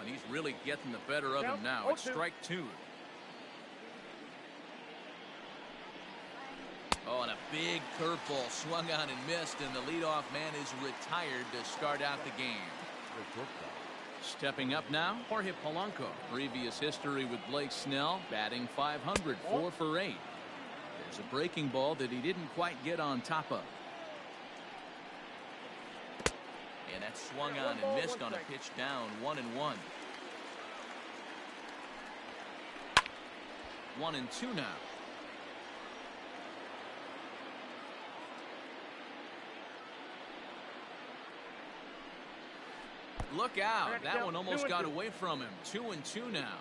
he's really getting the better of him now. It's strike two. Oh, and a big curveball swung on and missed, and the leadoff man is retired to start out the game. Stepping up now, Jorge Polanco. Previous history with Blake Snell, batting .500, 4 for 8. There's a breaking ball that he didn't quite get on top of. And that swung on and missed on a pitch down, 1-1. 1-2 now. Look out. That one almost got away from him. 2-2 now.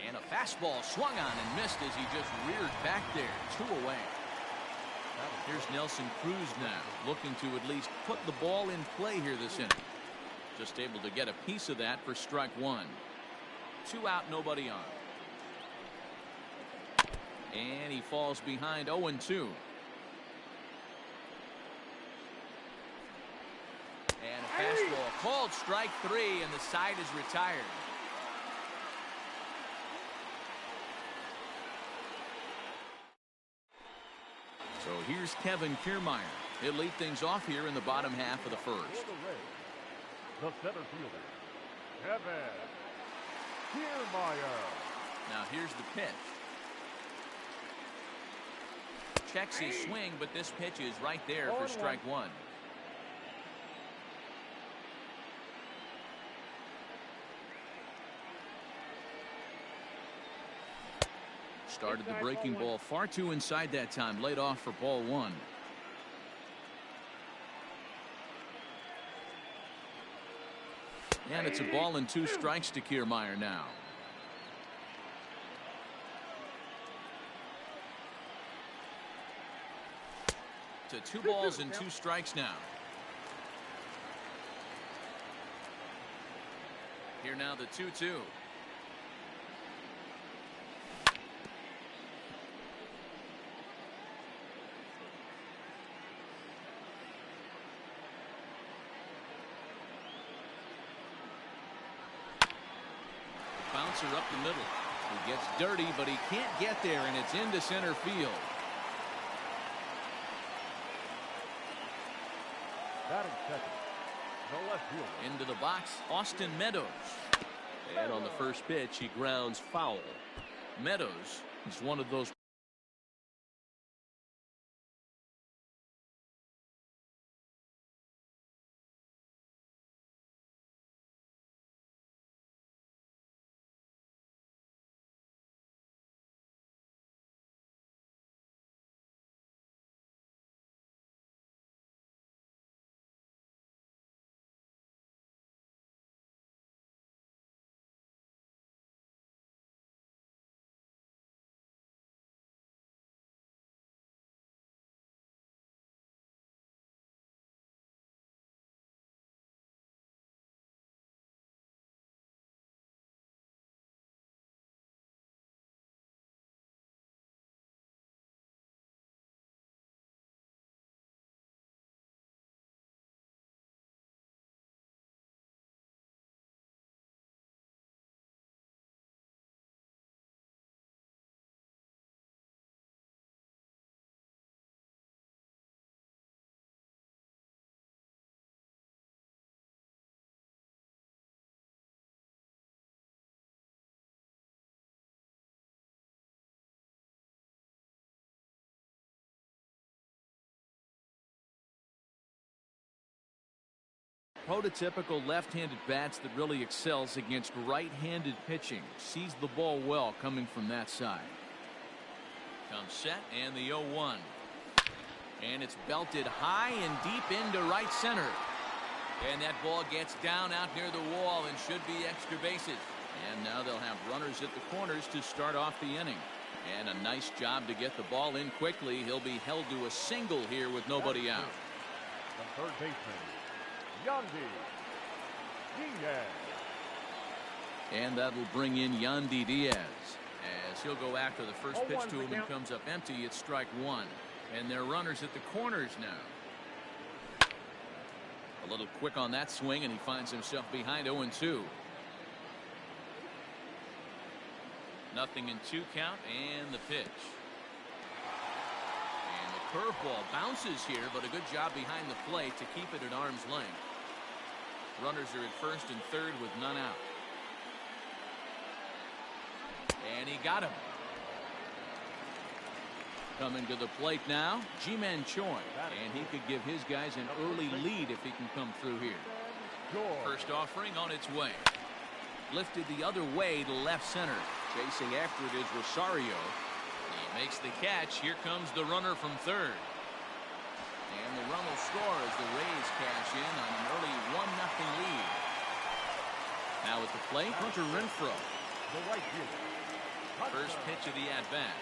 And a fastball swung on and missed as he just reared back there. 2 away. Here's Nelson Cruz now, looking to at least put the ball in play here this inning. Just able to get a piece of that for strike one. 2 out, nobody on. And he falls behind 0-2. And a fastball called strike 3, and the side is retired. So here's Kevin Kiermaier. He'll lead things off here in the bottom half of the first. The center fielder, Kevin Kiermaier. Now here's the pitch. Checks his swing, but this pitch is right there for strike one. Started the breaking ball far too inside that time. Laid off for ball one. And it's a ball and 2 strikes to Kiermaier now. To 2 balls and 2 strikes now. Here now the 2-2. Bouncer up the middle. He gets dirty, but he can't get there, and it's into center field. Batting second, the left fielder. Into the box, Austin Meadows. And on the first pitch, he grounds foul. Meadows is one of those. Prototypical left-handed bats that really excels against right-handed pitching. Sees the ball well coming from that side. Comes set and the 0-1. And it's belted high and deep into right center. And that ball gets down out near the wall and should be extra bases. And now they'll have runners at the corners to start off the inning. And a nice job to get the ball in quickly. He'll be held to a single here with nobody out. The third baseman, Yandy Diaz. And that'll bring in Yandy Diaz as he'll go after the first pitch to him and comes up empty. It's strike one. And they're runners at the corners now. A little quick on that swing, and he finds himself behind 0-2. Nothing in 2 count, and the pitch. And the curveball bounces here, but a good job behind the plate to keep it at arm's length. Runners are at first and third with none out. And he got him. Coming to the plate now, Ji-Man Choi. And he could give his guys an early lead if he can come through here. First offering on its way. Lifted the other way to left center. Chasing after it is Rosario. He makes the catch. Here comes the runner from third. And the run will score as the Rays cash in on an early 1-0 lead. Now at the plate, Hunter Renfroe. First pitch of the at-bat.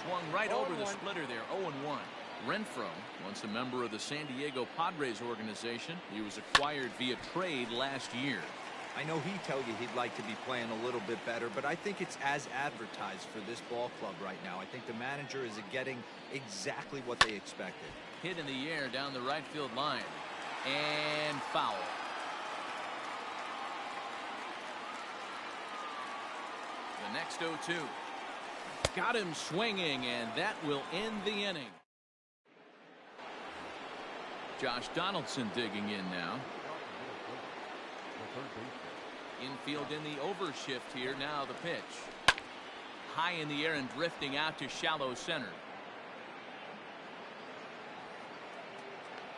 Swung right over the splitter there, 0-1. Renfroe, once a member of the San Diego Padres organization, he was acquired via trade last year. I know he told you he'd like to be playing a little bit better, but I think it's as advertised for this ball club right now. I think the manager is getting exactly what they expected. Hit in the air down the right field line. And foul. The next 0-2. Got him swinging, and that will end the inning. Josh Donaldson digging in now. Infield in the overshift here. Now the pitch. High in the air and drifting out to shallow center.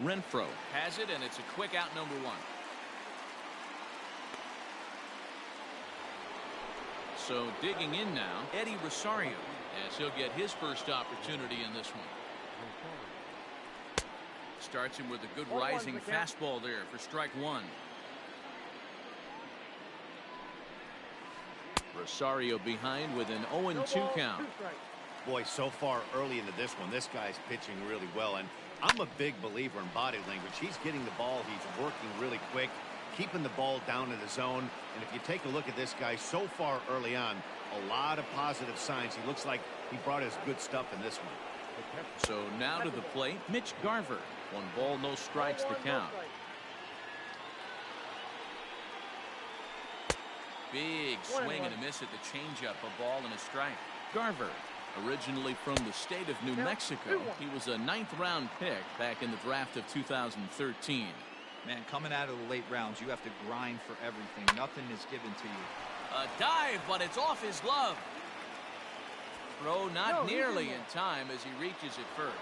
Renfroe has it, and it's a quick out, number 1. So digging in now, Eddie Rosario, as he'll get his first opportunity in this one. Starts him with a good rising fastball there for strike 1. Rosario behind with an 0-2 count. Boy, so far early into this one, this guy's pitching really well, and I'm a big believer in body language. He's getting the ball, he's working really quick, keeping the ball down in the zone. And if you take a look at this guy so far early on, a lot of positive signs. He looks like he brought his good stuff in this one. So now to the plate, Mitch Garver. 1 ball, no strikes to count. Big swing and a miss at the changeup. A ball and a strike. Garver, originally from the state of New Mexico, he was a 9th-round pick back in the draft of 2013. Man, coming out of the late rounds, you have to grind for everything. Nothing is given to you. A dive, but it's off his glove. Throw not nearly in time as he reaches it first.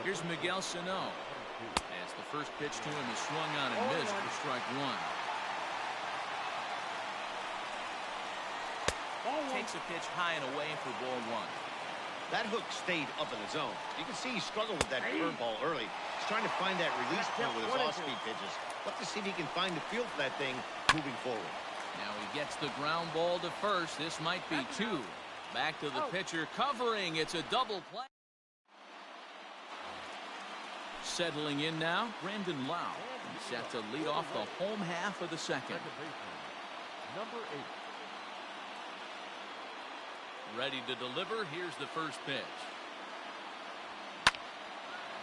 Here's Miguel Sano. As the first pitch to him is swung on and missed for strike 1. Takes a pitch high and away for ball 1. That hook stayed up in the zone. You can see he struggled with that curveball early. He's trying to find that release point with his off-speed pitches. Let's see if he can find the feel for that thing moving forward. Now he gets the ground ball to first. This might be 2. Back to the pitcher, covering. It's a double play. Settling in now, Brandon Lau. He's set to lead off the home half of the second. Number 8. Ready to deliver. Here's the first pitch.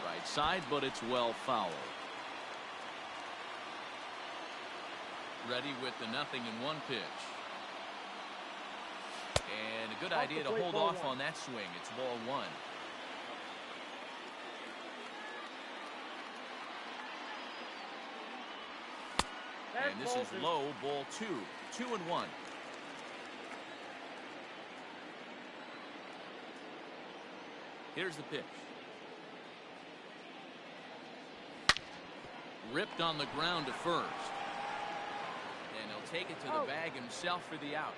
Right side, but it's well fouled. Ready with the 0-1 pitch. And a good idea to hold off on that swing. It's ball 1. And this is low, ball 2. 2-1. Here's the pitch. Ripped on the ground to first. And he'll take it to the bag himself for the out.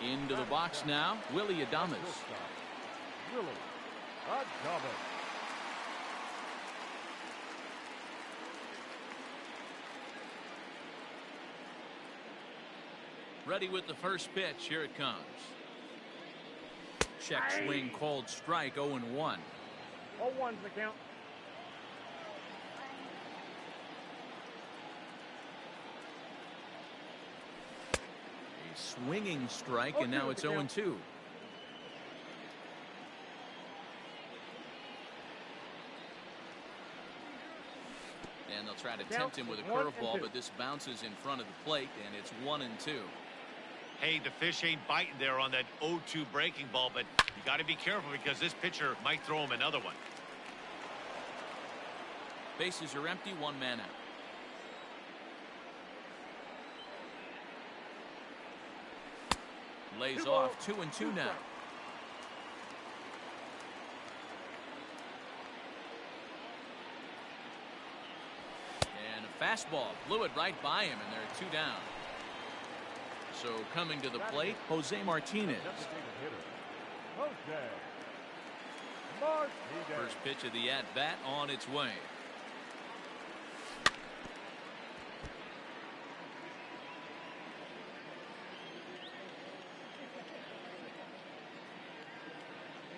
Into the box now, Willie Adames. Willie Adames. Ready with the first pitch. Here it comes. Check swing called strike. 0-1. 0-1's the count. A swinging strike, and now it's 0-2. Try to tempt him with a curveball, but this bounces in front of the plate, and it's 1-2. Hey, the fish ain't biting there on that 0-2 breaking ball, but you got to be careful because this pitcher might throw him another one. Bases are empty, one man out. Lays off 2-2 now. And a fastball blew it right by him, and there are 2 down. So coming to the plate, Jose Martinez. First pitch of the at-bat on its way.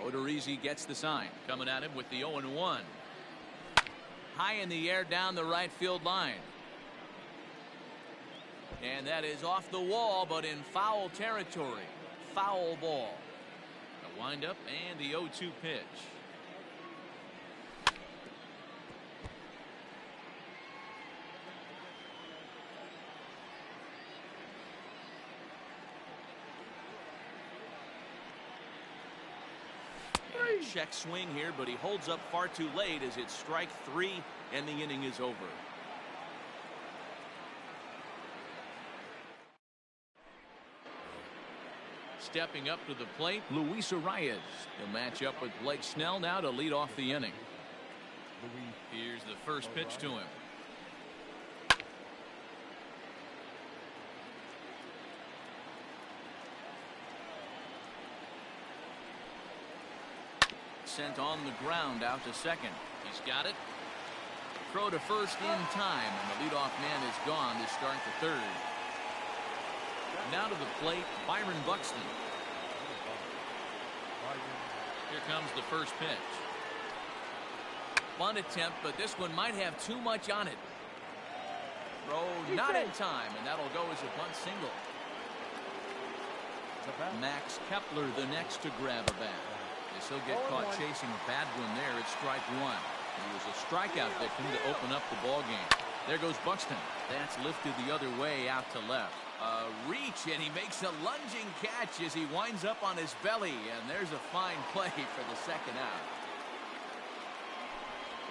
Odorizzi gets the sign. Coming at him with the 0-1. High in the air down the right field line. And that is off the wall, but in foul territory. Foul ball. The windup and the 0-2 pitch. Check swing here, but he holds up far too late as it's strike 3 and the inning is over. Stepping up to the plate, Luis Arias. He'll match up with Blake Snell now to lead off the inning. Here's the first pitch to him. Sent on the ground out to second. He's got it. Throw to first in time, and the leadoff man is gone to start the third. Now to the plate, Byron Buxton. Here comes the first pitch. Bunt attempt, but this one might have too much on it. Throw not in time, and that'll go as a bunt single. Max Kepler the next to grab a bat. He'll get caught chasing a bad one there at strike 1. He was a strikeout victim to open up the ball game. There goes Buxton. That's lifted the other way out to left. Reach, and he makes a lunging catch as he winds up on his belly, and there's a fine play for the second out.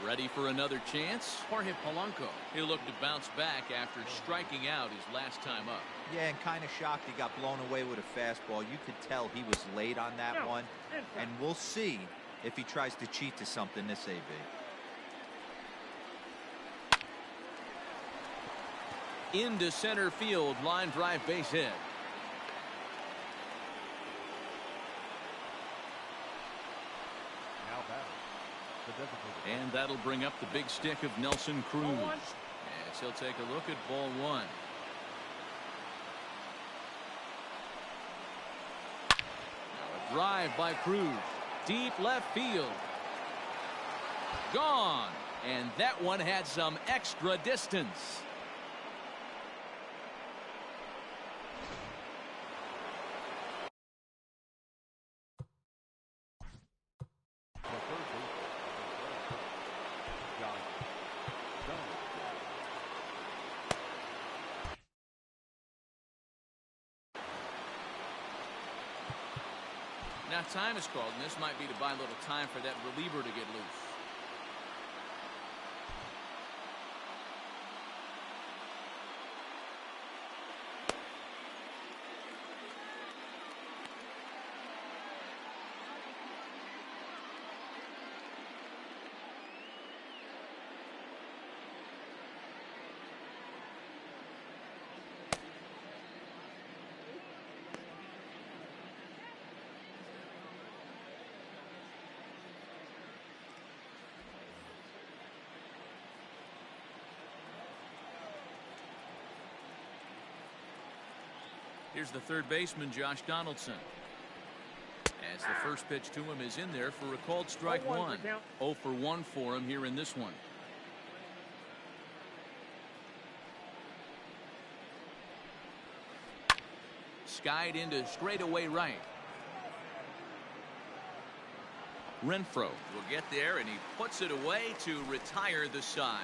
Ready for another chance? Jorge Polanco. He'll look to bounce back after striking out his last time up. Yeah, and kind of shocked he got blown away with a fastball. You could tell he was late on that one. And we'll see if he tries to cheat to something this AB. Into center field, line drive base hit. And that'll bring up the big stick of Nelson Cruz. As he'll take a look at ball 1. Now a drive by Cruz. Deep left field. Gone. And that one had some extra distance. Now time is called, and this might be to buy a little time for that reliever to get loose. Here's the third baseman, Josh Donaldson. As the first pitch to him is in there for a called strike 1. 0 for 1 for him here in this one. Skied into straightaway right. Renfroe will get there, and he puts it away to retire the side.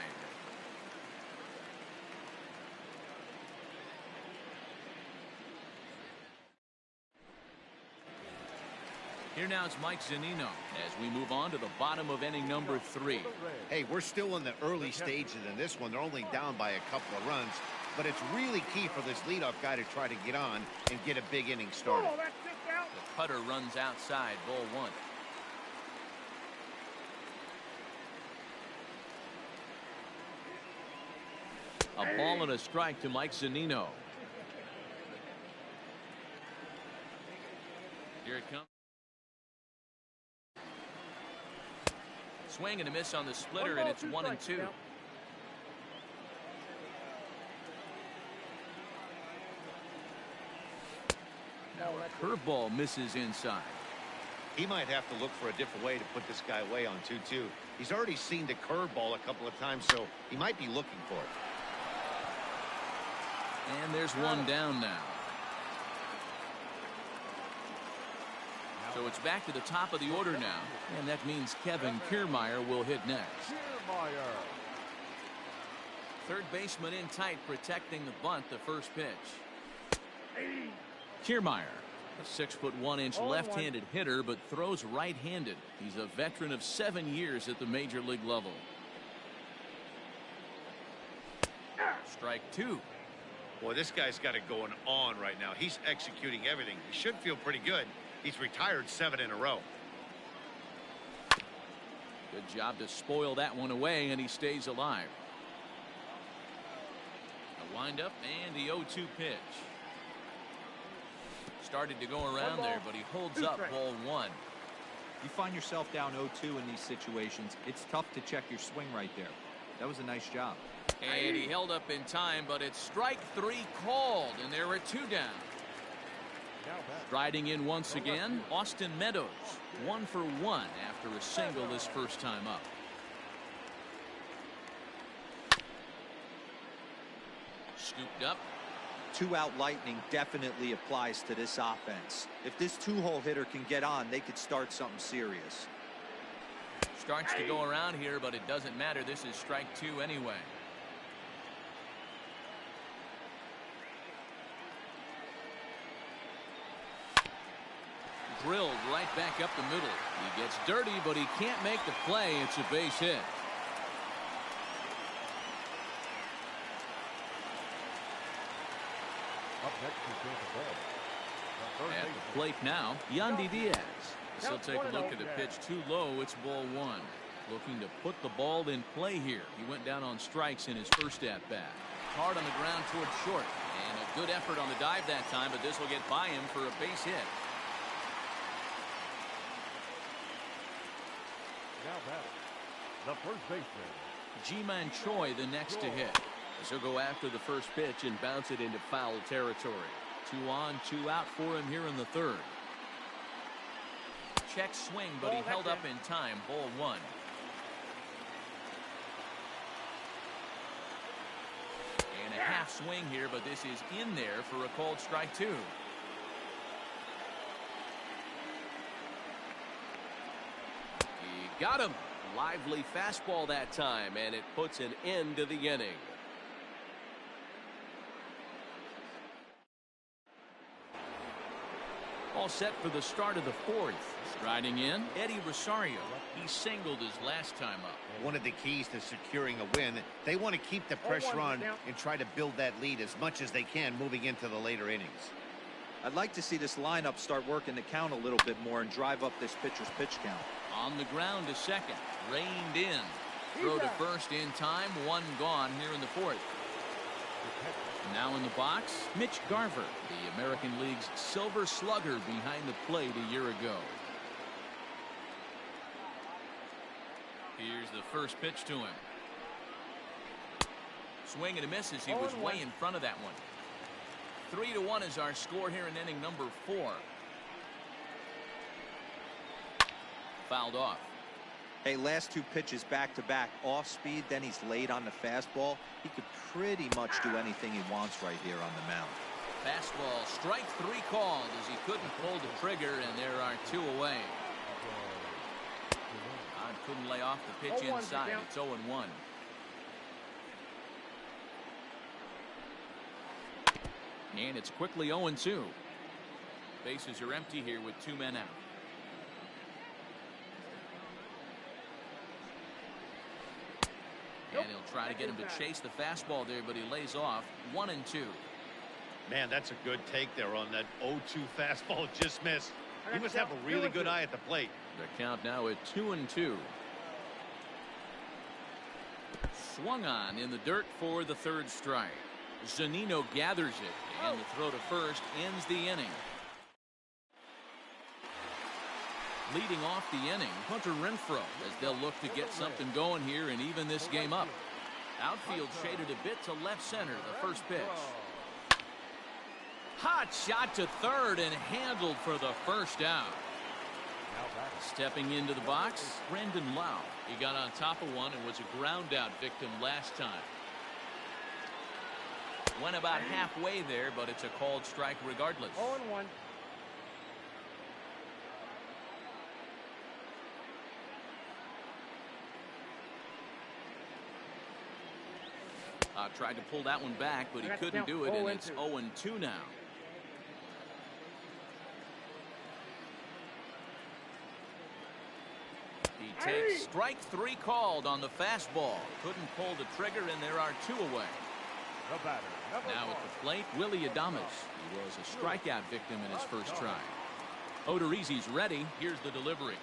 Here now it's Mike Zunino as we move on to the bottom of inning number 3. Hey, we're still in the early stages in this one. They're only down by a couple of runs, but it's really key for this leadoff guy to try to get on and get a big inning started. The cutter runs outside, ball 1. A ball and a strike to Mike Zunino. Here it comes. Swing and a miss on the splitter, and it's 1-2. Now a curveball misses inside. He might have to look for a different way to put this guy away on 2-2. He's already seen the curveball a couple of times, so he might be looking for it. And there's one down now. So it's back to the top of the order now, and that means Kevin Kiermaier will hit next. Third baseman in tight, protecting the bunt, the first pitch. Kiermaier, a 6'1" left-handed hitter, but throws right-handed. He's a veteran of 7 years at the major league level. Strike 2. Boy, this guy's got it going on right now. He's executing everything. He should feel pretty good. He's retired 7 in a row. Good job to spoil that one away, and he stays alive. A windup and the 0-2 pitch. Started to go around there, but he holds up, ball 1. You find yourself down 0-2 in these situations, it's tough to check your swing right there. That was a nice job. And he held up in time, but it's strike 3 called, and there are 2 down. Riding in once again, Austin Meadows, 1 for 1 after a single this first time up. Scooped up. 2-out lightning definitely applies to this offense. If this 2-hole hitter can get on, they could start something serious. Starts to go around here, but it doesn't matter. This is strike 2 anyway. Drilled right back up the middle. He gets dirty, but he can't make the play. It's a base hit. Up next is the ball. At the plate now, Yandy Diaz. This will take a look at the pitch too low. It's ball 1. Looking to put the ball in play here. He went down on strikes in his first at-bat. Hard on the ground towards short. And a good effort on the dive that time, but this will get by him for a base hit. Now back, the first baseman. Ji-Man Choi the next to hit. This will go after the first pitch and bounce it into foul territory. 2 on, 2 out for him here in the third. Check swing, but he held up in time. Ball 1. And a half swing here, but this is in there for a called strike 2. He got him. Lively fastball that time, and it puts an end to the inning. All set for the start of the fourth. Striding in, Eddie Rosario. He singled his last time up. One of the keys to securing a win, they want to keep the pressure on and try to build that lead as much as they can moving into the later innings. I'd like to see this lineup start working the count a little bit more and drive up this pitcher's pitch count. On the ground to second. Reined in. Throw to first in time. 1 gone here in the fourth. Now in the box, Mitch Garver, the American League's Silver Slugger behind the plate a year ago. Here's the first pitch to him. Swing and a miss as he was way in front of that one. 3-1 is our score here in inning number 4. Fouled off. Hey, last 2 pitches back-to-back, off speed, then he's late on the fastball. He could pretty much do anything he wants right here on the mound. Fastball, strike 3 called as he couldn't pull the trigger, and there are 2 away. Todd couldn't lay off the pitch inside. It's 0-1. And it's quickly 0-2. Bases are empty here with 2 men out. Try to get him to chase the fastball there, but he lays off. 1-2. Man, that's a good take there on that 0-2 fastball. Just missed. He must have a really good eye at the plate. The count now at 2-2. Swung on in the dirt for the third strike. Zunino gathers it, and the throw to first ends the inning. Leading off the inning, Hunter Renfroe, as they'll look to get something going here and even this game up. Outfield shaded a bit to left center, the first pitch. Hot shot to third and handled for the first out. Stepping into the box, Brendan Lau. He got on top of one and was a ground out victim last time. Went about halfway there, but it's a called strike regardless. 0-1. Tried to pull that one back, but he couldn't do it, and it's 0-2 now. He takes strike three called on the fastball. Couldn't pull the trigger, and there are two away. The batter, now at the plate, Willie Adames. He was a strikeout victim in his first try. Odorizzi's ready. Here's the delivery.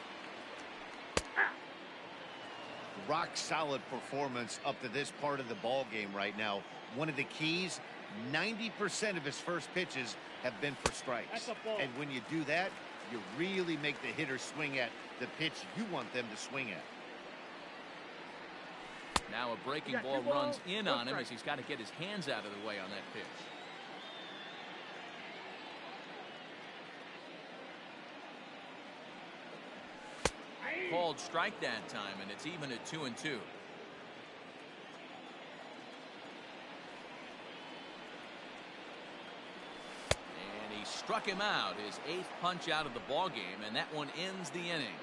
Rock solid performance up to this part of the ball game right now. One of the keys, 90% of his first pitches have been for strikes. And when you do that, you really make the hitter swing at the pitch you want them to swing at. Now a breaking ball runs in on him as he's got to get his hands out of the way on that pitch. Called strike that time, and it's even at 2-2. And he struck him out, his 8th punch out of the ball game, and that one ends the inning.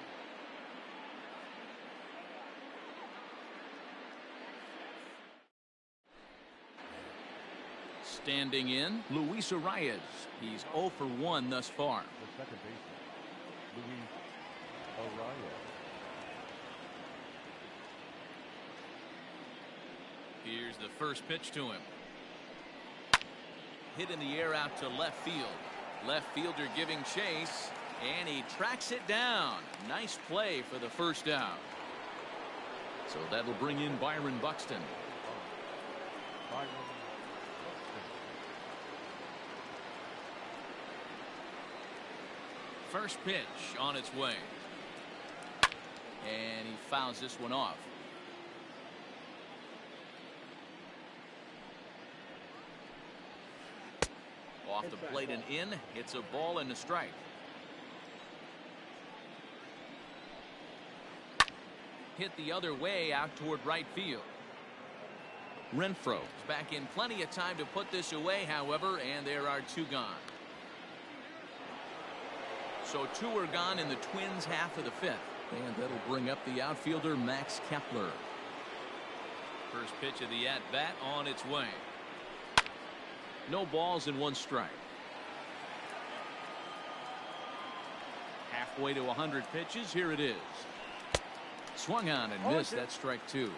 Standing in, Luis Arias. He's 0 for 1 thus far. The second baseman, Luis Arias. Here's the first pitch to him. Hit in the air out to left field. Left fielder giving chase, and he tracks it down. Nice play for the first out. So that'll bring in Byron Buxton. Byron. First pitch on its way. And he fouls this one off. Off the plate and in. It's a ball and a strike. Hit the other way out toward right field. Renfroe is back in plenty of time to put this away, however, and there are two gone. So two are gone in the Twins' half of the 5th. And that'll bring up the outfielder Max Kepler. First pitch of the at-bat on its way. No balls and 1 strike. Halfway to 100 pitches. Here it is. Swung on and missed. That's strike 2.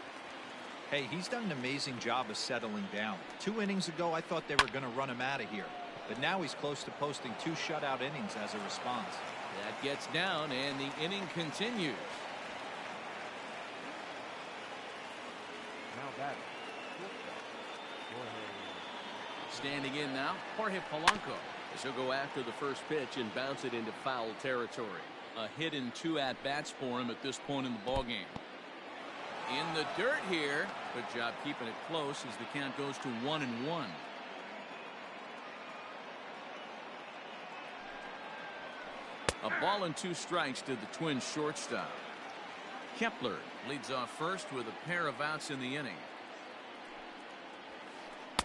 Hey, he's done an amazing job of settling down. 2 innings ago, I thought they were going to run him out of here. But now he's close to posting 2 shutout innings as a response. That gets down, and the inning continues. Now batting. Standing in now, Jorge Polanco. As he'll go after the first pitch and bounce it into foul territory. A hit in 2 at-bats for him at this point in the ballgame. In the dirt here. Good job keeping it close as the count goes to 1-1. A ball and 2 strikes to the Twins shortstop. Kepler leads off first with a pair of outs in the inning.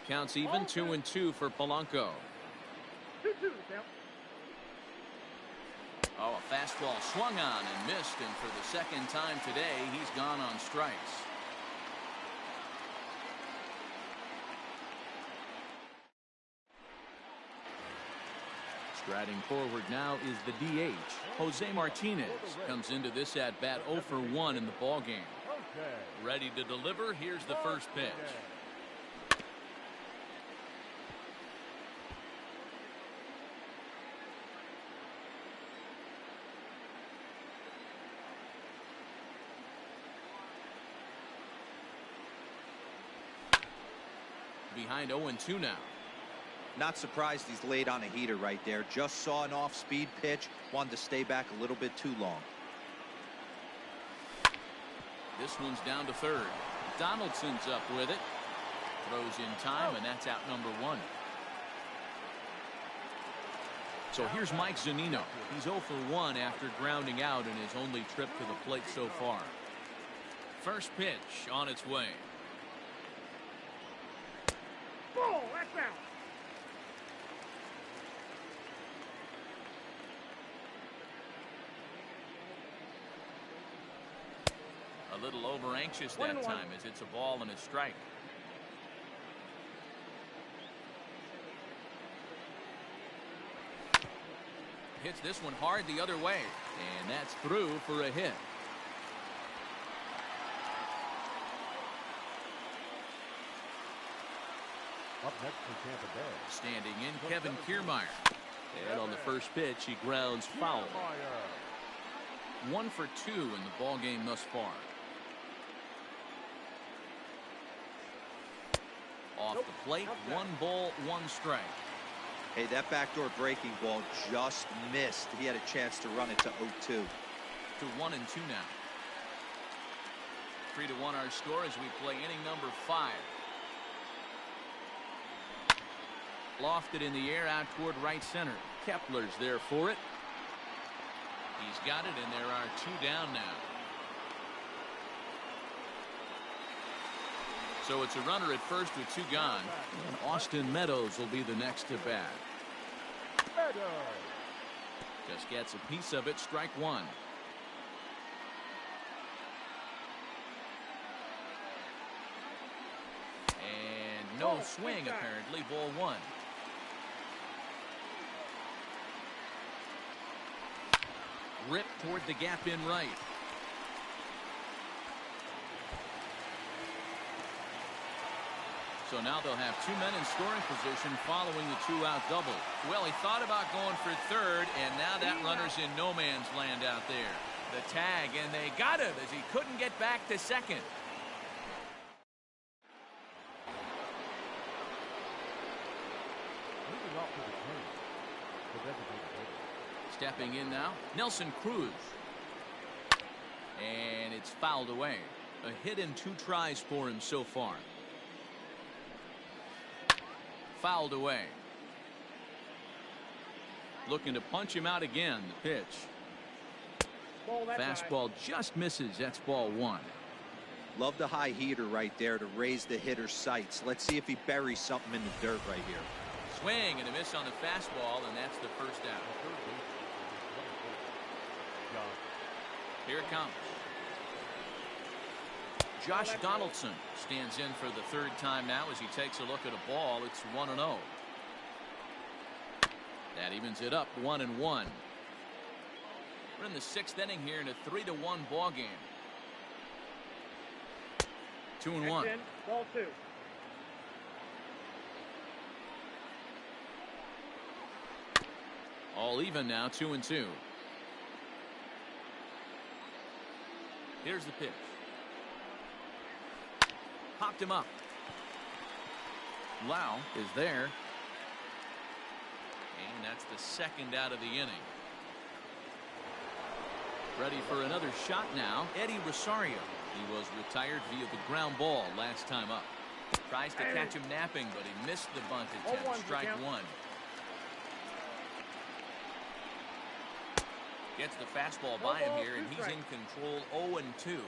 Counts even 2-2 for Polanco. 2-2 Oh, a fastball swung on and missed, and for the second time today, he's gone on strikes. Striding forward now is the DH. Jose Martinez comes into this at bat 0 for 1 in the ball game. Ready to deliver. Here's the first pitch. Behind 0-2 now. Not surprised he's laid on a heater right there. Just saw an off-speed pitch. Wanted to stay back a little bit too long. This one's down to third. Donaldson's up with it. Throws in time, and that's out number 1. So here's Mike Zunino. He's 0 for 1 after grounding out in his only trip to the plate so far. First pitch on its way. Ball, that's out. A little over anxious that time as it's a ball and a strike. Hits this one hard the other way, and that's through for a hit. Up next for Tampa Bay. Standing in, Kevin Kiermaier. And on the first pitch, he grounds foul. 1 for 2 in the ball game thus far. Off the plate, 1 ball, 1 strike. Hey, that backdoor breaking ball just missed. He had a chance to run it to 0-2. To 1-2 now. 3-1 our score as we play inning number 5. Lofted in the air out toward right center. Kepler's there for it. He's got it, and there are 2 down now. So it's a runner at first with 2 gone. And Austin Meadows will be the next to bat. Just gets a piece of it. Strike 1. And no swing apparently. Ball 1. Ripped toward the gap in right. So now they'll have 2 men in scoring position following the 2-out double. Well, he thought about going for third, and now that runner's in no man's land out there. The tag, and they got him as he couldn't get back to second. Moving off to the 10. The designated hitter. Stepping in now, Nelson Cruz. And it's fouled away. A hit in 2 tries for him so far. Fouled away. Looking to punch him out again. The pitch. Fastball just misses. That's ball 1. Love the high heater right there to raise the hitter's sights. Let's see if he buries something in the dirt right here. Swing and a miss on the fastball, and that's the first out. Here it comes. Josh Donaldson stands in for the 3rd time now as he takes a look at a ball. It's 1-0. That evens it up 1-1. We're in the 6th inning here in a 3-1 ball game. 2-1. Ball 2. All even now, 2-2. Here's the pitch. Popped him up. Lau is there. And that's the 2nd out of the inning. Ready for another shot now. Eddie Rosario. He was retired via the ground ball last time up. Tries to catch him napping, but he missed the bunt attempt. Strike 1. Gets the fastball by him here, and he's in control. 0-2.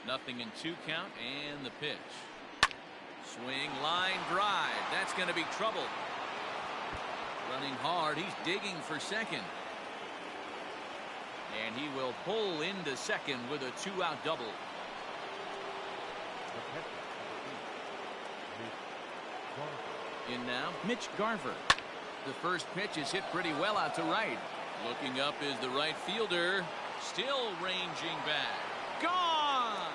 Nothing in 2 count, and the pitch. Swing, line drive. That's going to be trouble. Running hard. He's digging for second. And he will pull into second with a 2-out double. In now, Mitch Garver. The first pitch is hit pretty well out to right. Looking up is the right fielder. Still ranging back. Gone!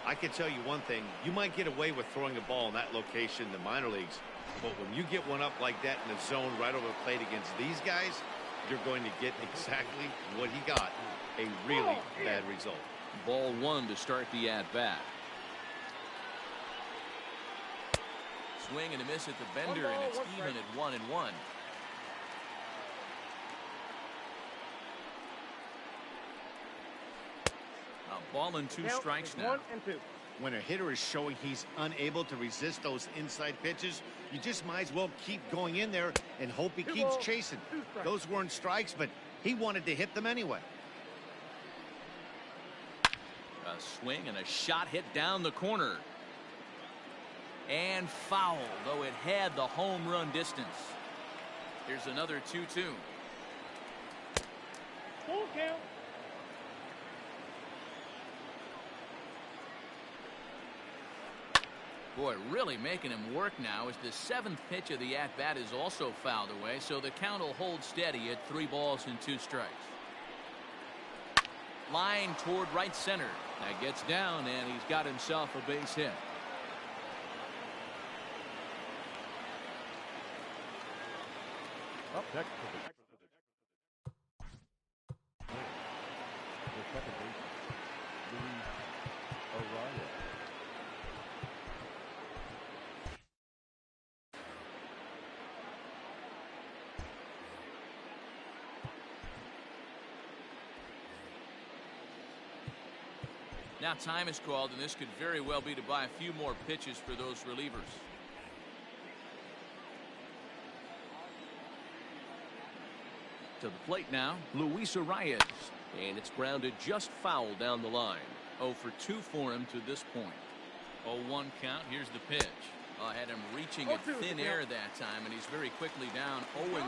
I can tell you one thing. You might get away with throwing a ball in that location in the minor leagues. But when you get one up like that in the zone right over the plate against these guys, you're going to get exactly what he got. A really bad result. Ball one to start the at-bat. Swing and a miss at the bender, and it's even at 1-1. A ball and 2 strikes now. 1-2. When a hitter is showing he's unable to resist those inside pitches, you just might as well keep going in there and hope he keeps chasing. Those weren't strikes, but he wanted to hit them anyway. A swing and a shot hit down the corner. And foul, though it had the home run distance. Here's another 2-2. Full count. Boy, really making him work now as the 7th pitch of the at-bat is also fouled away, so the count will hold steady at 3 balls and 2 strikes. Line toward right center. That gets down, and he's got himself a base hit. Up next to the second baseman, O'Reilly. Now time is called, and this could very well be to buy a few more pitches for those relievers. To the plate now, Luis Arias. And it's grounded just foul down the line. 0 for 2 for him to this point. 0-1 count. Here's the pitch. Had him reaching at thin air that time, and he's very quickly down 0-2.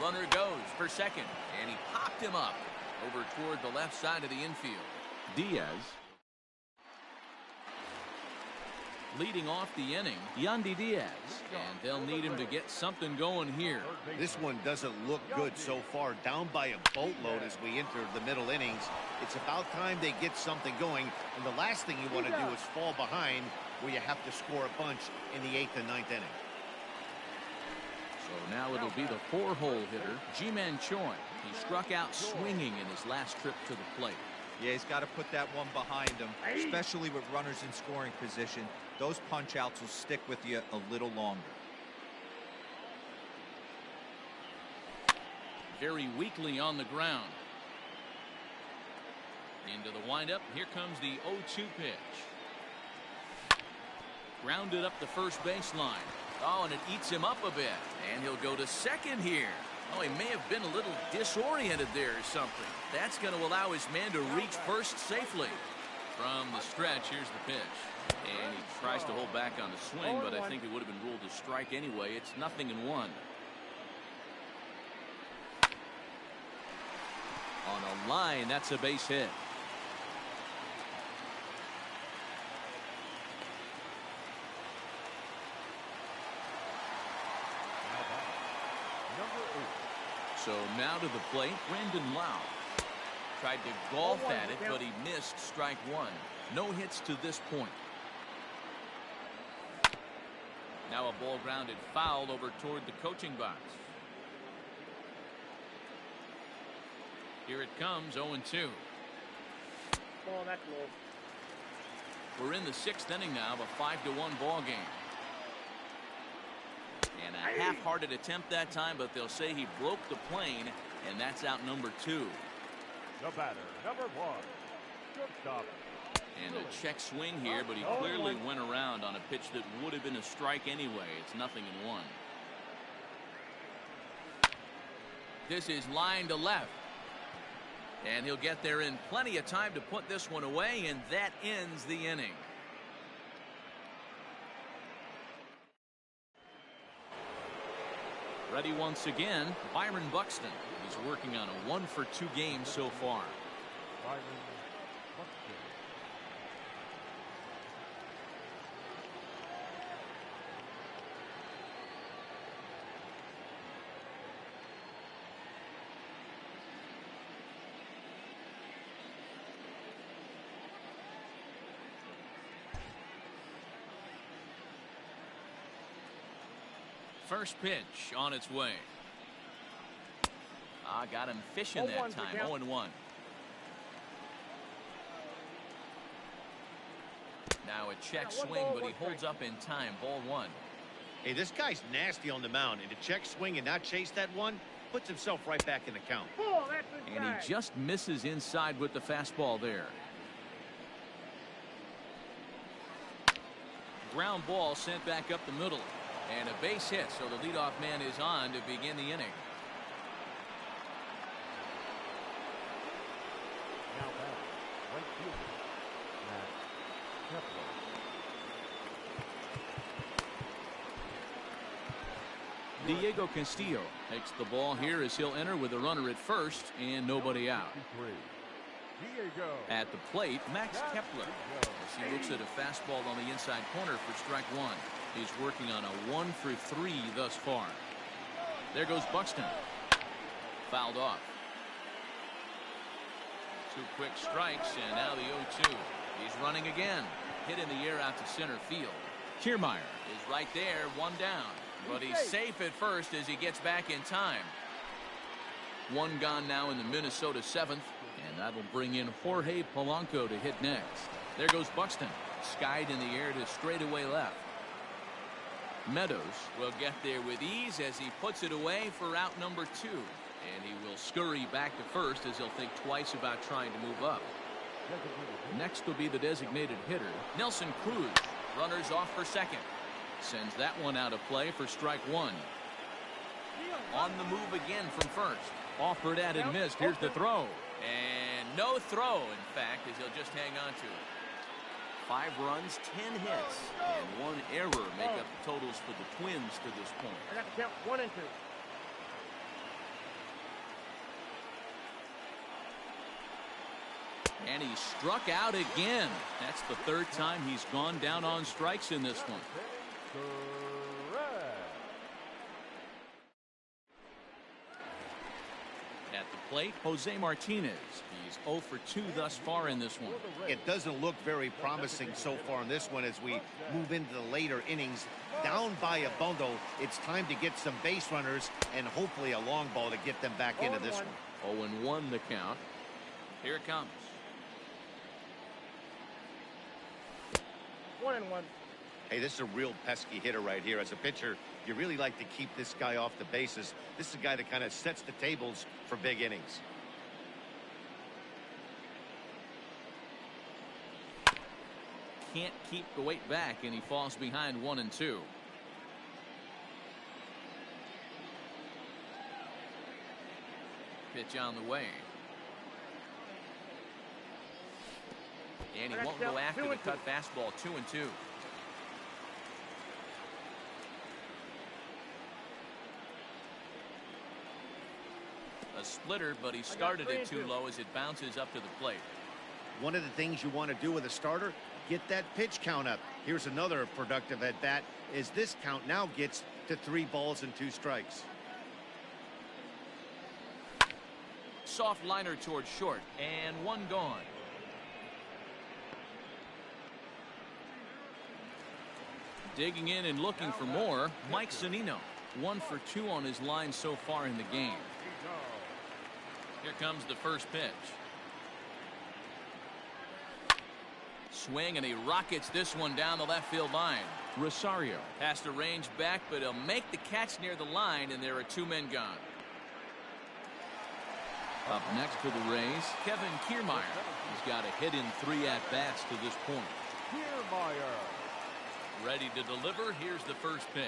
Runner goes for second, and he popped him up over toward the left side of the infield. Diaz. Leading off the inning, Yandy Diaz. And they'll need him to get something going here. This one doesn't look good so far. Down by a boatload as we enter the middle innings. It's about time they get something going. And the last thing you want to do is fall behind where you have to score a bunch in the 8th and 9th inning. So now it'll be the 4-hole hitter, Ji-Man Choi. He struck out swinging in his last trip to the plate. Yeah, he's got to put that one behind him, especially with runners in scoring position. Those punch-outs will stick with you a little longer. Very weakly on the ground. Into the windup. Here comes the 0-2 pitch. Grounded up the first baseline. Oh, and it eats him up a bit. And he'll go to second here. Oh, he may have been a little disoriented there or something. That's going to allow his man to reach first safely. From the stretch, here's the pitch. And he tries to hold back on the swing, but I think it would have been ruled a strike anyway. It's 0-1. On a line, that's a base hit. So now to the plate, Brandon Lau. Tried to golf at it, but he missed strike 1. No hits to this point. Now a ball grounded foul over toward the coaching box. Here it comes, 0-2. Oh, that's low. We're in the 6th inning now of a 5-1 ball game. And a half-hearted attempt that time, but they'll say he broke the plane, and that's out number 2. The batter, number 1, shortstop. And a check swing here, but he clearly went around on a pitch that would have been a strike anyway. It's 0-1. This is line to left. And he'll get there in plenty of time to put this one away, and that ends the inning. Ready once again, Byron Buxton. He's working on a 1-for-2 game so far. Byron Buxton. First pitch on its way. Got him fishing that time. 0-1. Now a check swing, but he holds up in time. Ball 1. Hey, this guy's nasty on the mound, and to check swing and not chase that one puts himself right back in the count. And he just misses inside with the fastball there. Ground ball sent back up the middle. And a base hit, so the leadoff man is on to begin the inning. Now back, right fielder, Matt Kepler. Diego Castillo takes the ball here as he'll enter with a runner at first and nobody out. Diego. At the plate, Max Kepler, as he looks at a fastball on the inside corner for strike 1. He's working on a 1-for-3 thus far. There goes Buxton. Fouled off. 2 quick strikes, and now the 0-2. He's running again. Hit in the air out to center field. Kiermaier is right there, 1 down. But he's safe at first as he gets back in time. 1 gone now in the Minnesota 7th, and that'll bring in Jorge Polanco to hit next. There goes Buxton. Skied in the air to straightaway left. Meadows will get there with ease as he puts it away for out number 2. And he will scurry back to first as he'll think twice about trying to move up. Next will be the designated hitter, Nelson Cruz. Runners off for second. Sends that one out of play for strike 1. On the move again from first. Offered at and missed. Here's the throw. And no throw, in fact, as he'll just hang on to it. 5 runs, 10 hits, and 1 error make up the totals for the Twins to this point. I got to count 1 and 2. And he struck out again. That's the 3rd time he's gone down on strikes in this one. At the plate, Jose Martinez. He's 0 for 2 thus far in this one. It doesn't look very promising so far in this one as we move into the later innings. Down by a bundle, it's time to get some base runners and hopefully a long ball to get them back into this one. 0-1 the count. Here it comes. 1 and 1. Hey, this is a real pesky hitter right here. As a pitcher, you really like to keep this guy off the bases. This is a guy that kind of sets the tables for big innings. Can't keep the weight back, and he falls behind 1 and 2. Pitch on the way. And he won't go after the cut fastball. 2 and 2. A splitter, but he started it too low as it bounces up to the plate. One of the things you want to do with a starter, get that pitch count up. Here's another productive at bat as this count now gets to 3 balls and 2 strikes. Soft liner towards short, and 1 gone. Digging in and looking for more, Mike Zunino. 1 for 2 on his line so far in the game. Here comes the first pitch. Swing, and he rockets this one down the left field line. Rosario has to range back, but he'll make the catch near the line, and there are 2 men gone. Up next for the Rays, Kevin Kiermaier. He's got a hit in 3 at-bats to this point. Kiermaier. Ready to deliver. Here's the first pitch.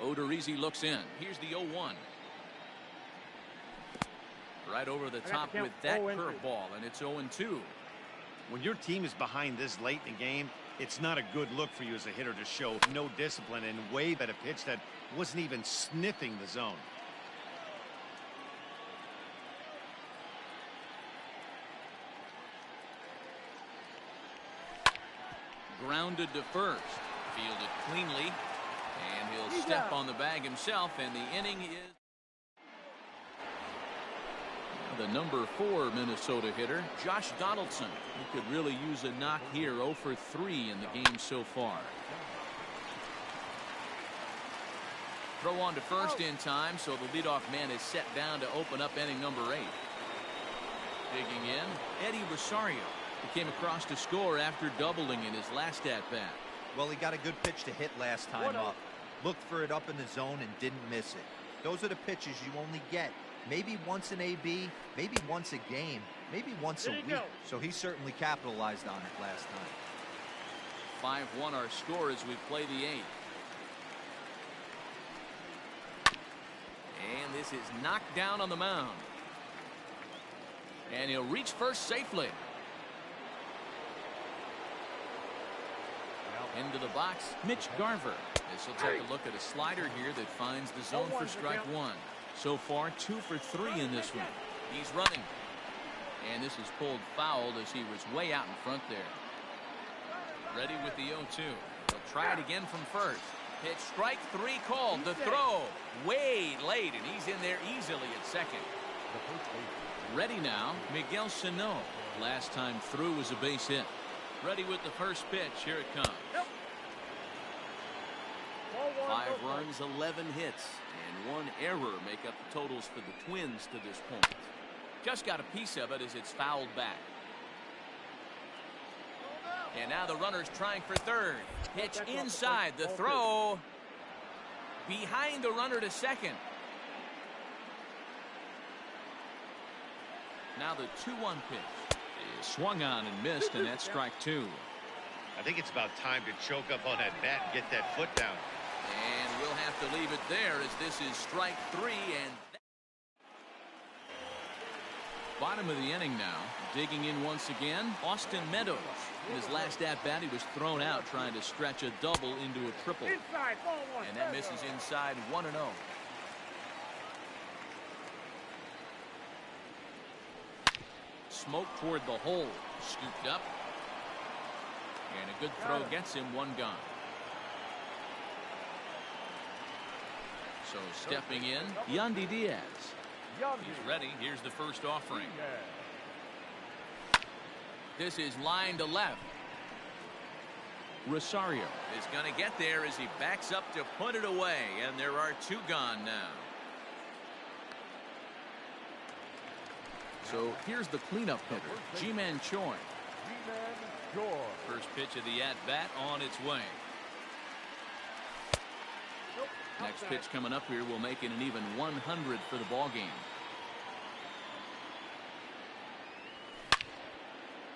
Odorizzi looks in. Here's the 0-1. Right over the top with that curveball, and it's 0-2. When your team is behind this late in the game, it's not a good look for you as a hitter to show no discipline and wave at a pitch that wasn't even sniffing the zone. Grounded to first. Fielded cleanly. And he'll step on the bag himself, and the inning is... the number 4 Minnesota hitter, Josh Donaldson. He could really use a knock here. 0 for 3 in the game so far. Throw on to first in time, so the leadoff man is set down to open up inning number 8. Digging in, Eddie Rosario. He came across to score after doubling in his last at-bat. Well, he got a good pitch to hit last time up. Looked for it up in the zone and didn't miss it. Those are the pitches you only get. Maybe once an AB, maybe once a game, maybe once a week. So he certainly capitalized on it last time. 5-1 our score as we play the 8th. And this is knocked down on the mound. And he'll reach first safely. Into the box, Mitch Garver. This will take a look at a slider here that finds the zone for strike 1. So far, 2 for 3 in this one. He's running. And this is pulled foul as he was way out in front there. Ready with the 0-2. He'll try it again from first. Pitch strike 3 called. The throw way late, and he's in there easily at second. Ready now, Miguel Sano. Last time through was a base hit. Ready with the first pitch. Here it comes. 5 runs, 11 hits, and 1 error make up the totals for the Twins to this point. Just got a piece of it as it's fouled back. And now the runner's trying for third. Pitch inside. The throw behind the runner to second. Now the 2-1 pitch is swung on and missed, and that's strike 2. I think it's about time to choke up on that bat and get that foot down. And we'll have to leave it there as this is strike 3. And bottom of the inning now. Digging in once again, Austin Meadows. In his last at-bat, he was thrown out trying to stretch a double into a triple. And that misses inside 1-0. Smoke toward the hole. Scooped up. And a good throw gets him 1 gone. So stepping in, Yandy Diaz. He's ready. Here's the first offering. This is line to left. Rosario is going to get there as he backs up to put it away, and there are 2 gone now. So here's the cleanup hitter, Ji-Man Choi. First pitch of the at-bat on its way. Next pitch coming up here will make it an even 100 for the ball game.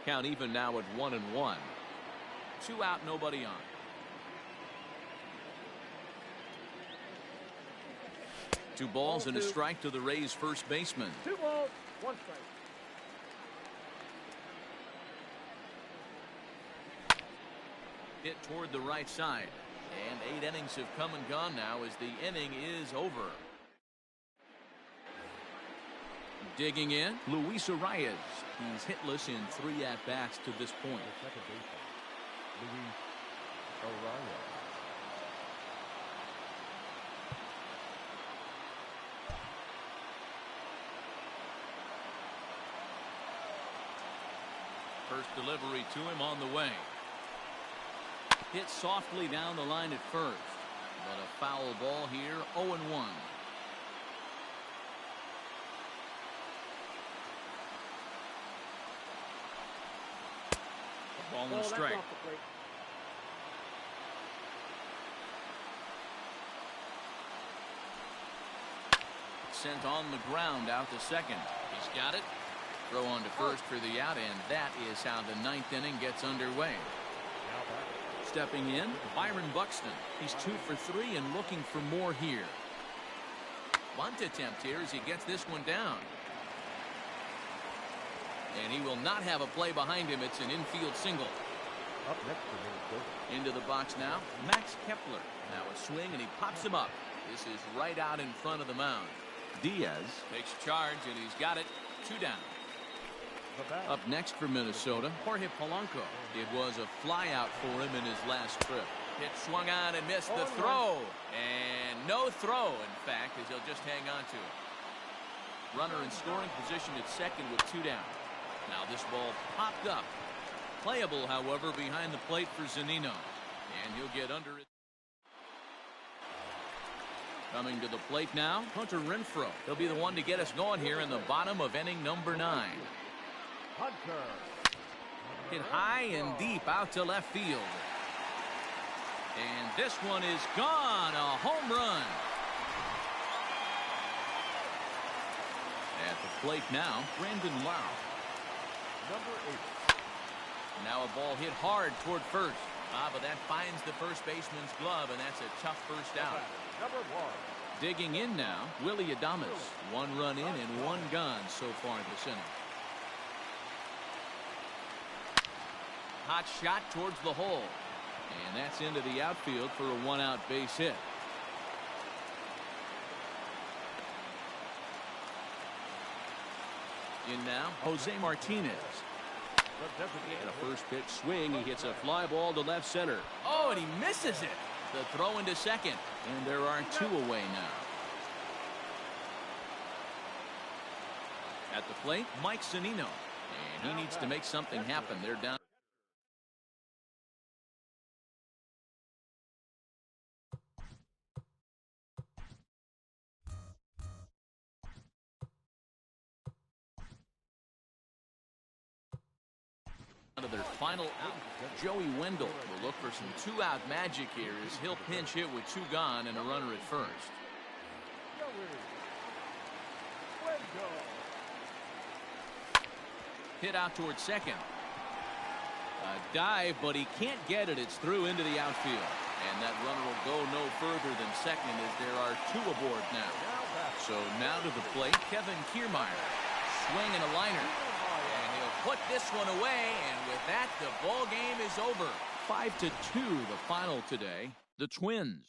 Count even now at 1-1. 2 out, nobody on. Two balls and a strike to the Rays' first baseman. 2 balls, 1 strike. Hit toward the right side. And 8 innings have come and gone now as the inning is over. Digging in, Luis Arias. He's hitless in 3 at-bats to this point. The second baseman, Luis Arias. First delivery to him on the way. Hit softly down the line at first. But a foul ball here, 0-1. Ball and strike. Sent on the ground out to second. He's got it. Throw on to first for the out, and that is how the 9th inning gets underway. Stepping in, Byron Buxton. He's 2 for 3 and looking for more here. Bunt attempt here as he gets this one down. And he will not have a play behind him. It's an infield single. Up next for Minnesota. Into the box now, Max Kepler. Now a swing, and he pops him up. This is right out in front of the mound. Diaz takes charge, and he's got it. 2 down. Up next for Minnesota, Jorge Polanco. It was a flyout for him in his last trip. Pitch swung on and missed the throw. And no throw, in fact, as he'll just hang on to it. Runner in scoring position at second with 2 down. Now this ball popped up. Playable, however, behind the plate for Zunino. And he'll get under it. Coming to the plate now, Hunter Renfroe. He'll be the one to get us going here in the bottom of inning number 9. Hunter. Hit high and deep out to left field. And this one is gone. A home run. At the plate now, Brandon Lau. Number 8. Now a ball hit hard toward first. But that finds the first baseman's glove, and that's a tough first out. Number 1. Digging in now, Willie Adames. 1 run in and 1 gone so far this inning. Hot shot towards the hole. And that's into the outfield for a 1-out base hit. In now, Jose Martinez. And a first pitch swing. He hits a fly ball to left center. Oh, and he misses it. The throw into second. And there are 2 away now. At the plate, Mike Zunino. And he needs to make something happen. They're down. To their final out. Joey Wendell will look for some 2-out magic here as he'll pinch hit with 2 gone and a runner at first. Hit out towards second. A dive, but he can't get it. It's through into the outfield. And that runner will go no further than second as there are 2 aboard now. So now to the plate, Kevin Kiermaier. Swing and a liner. Put this one away, and with that, the ball game is over. 5-2 the final today. The Twins